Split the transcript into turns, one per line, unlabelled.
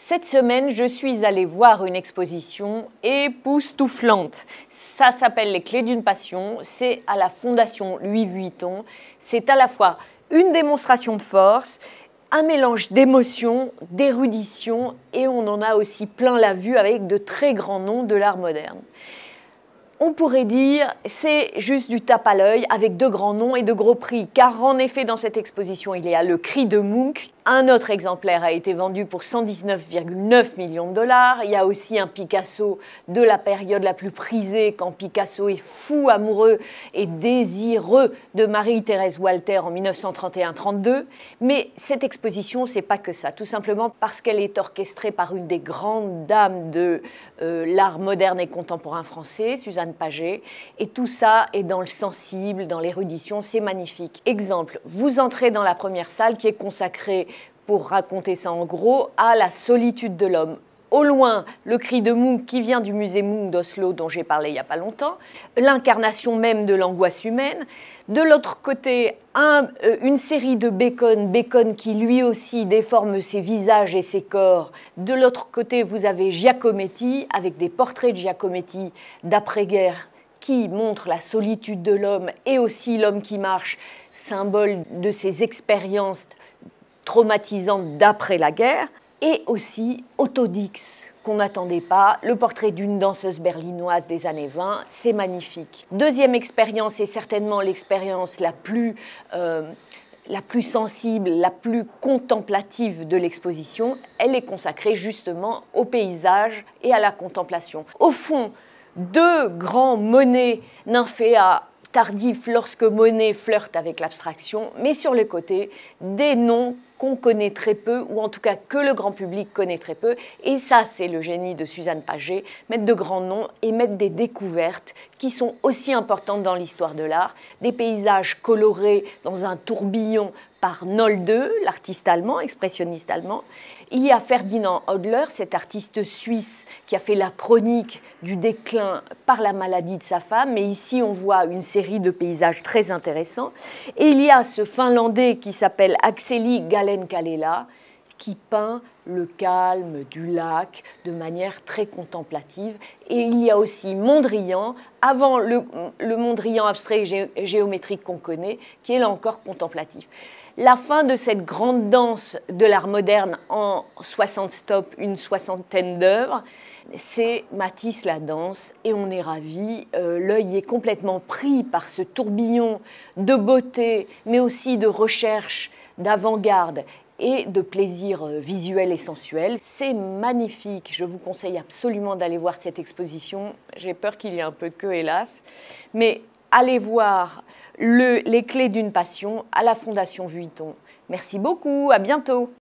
Cette semaine, je suis allée voir une exposition époustouflante. Ça s'appelle Les Clés d'une passion. C'est à la Fondation Louis Vuitton. C'est à la fois une démonstration de force, un mélange d'émotion, d'érudition, et on en a aussi plein la vue avec de très grands noms de l'art moderne. On pourrait dire c'est juste du tape à l'œil avec de grands noms et de gros prix, car en effet dans cette exposition il y a le Cri de Munch. Un autre exemplaire a été vendu pour 119,9 millions de dollars. Il y a aussi un Picasso de la période la plus prisée, quand Picasso est fou amoureux et désireux de Marie-Thérèse Walter en 1931-32. Mais cette exposition, c'est pas que ça, tout simplement parce qu'elle est orchestrée par une des grandes dames de l'art moderne et contemporain français, Suzanne Paget. Et tout ça est dans le sensible, dans l'érudition, c'est magnifique. Exemple, vous entrez dans la première salle qui est consacrée, pour raconter ça en gros, à la solitude de l'homme. Au loin, le Cri de Munch qui vient du musée Munch d'Oslo dont j'ai parlé il n'y a pas longtemps, l'incarnation même de l'angoisse humaine. De l'autre côté, une série de Bacon qui lui aussi déforme ses visages et ses corps. De l'autre côté, vous avez Giacometti avec des portraits de Giacometti d'après-guerre qui montrent la solitude de l'homme et aussi l'homme qui marche, symbole de ses expériences traumatisante d'après la guerre, et aussi Autodix, qu'on n'attendait pas, le portrait d'une danseuse berlinoise des années 20, c'est magnifique. Deuxième expérience, et certainement l'expérience la plus sensible, la plus contemplative de l'exposition, elle est consacrée justement au paysage et à la contemplation. Au fond, deux grands Monet, nymphéas, tardif lorsque Monet flirte avec l'abstraction, mais sur les côtés, des noms qu'on connaît très peu, ou en tout cas que le grand public connaît très peu. Et ça, c'est le génie de Suzanne Paget, mettre de grands noms et mettre des découvertes qui sont aussi importantes dans l'histoire de l'art. Des paysages colorés dans un tourbillon par Nolde, l'artiste allemand, expressionniste allemand. Il y a Ferdinand Hodler, cet artiste suisse qui a fait la chronique du déclin par la maladie de sa femme. Mais ici, on voit une série de paysages très intéressants. Et il y a ce Finlandais qui s'appelle Akseli Gallen-Kallela, qui peint le calme du lac de manière très contemplative. Et il y a aussi Mondrian, avant le Mondrian abstrait et géométrique qu'on connaît, qui est là encore contemplatif. La fin de cette grande danse de l'art moderne en 60 stops, une soixantaine d'œuvres, c'est Matisse la danse, et on est ravis. L'œil est complètement pris par ce tourbillon de beauté, mais aussi de recherche, d'avant-garde et de plaisir visuel et sensuel. C'est magnifique, je vous conseille absolument d'aller voir cette exposition. J'ai peur qu'il y ait un peu de queue, hélas, mais allez voir Les Clés d'une passion à la Fondation Vuitton. Merci beaucoup, à bientôt.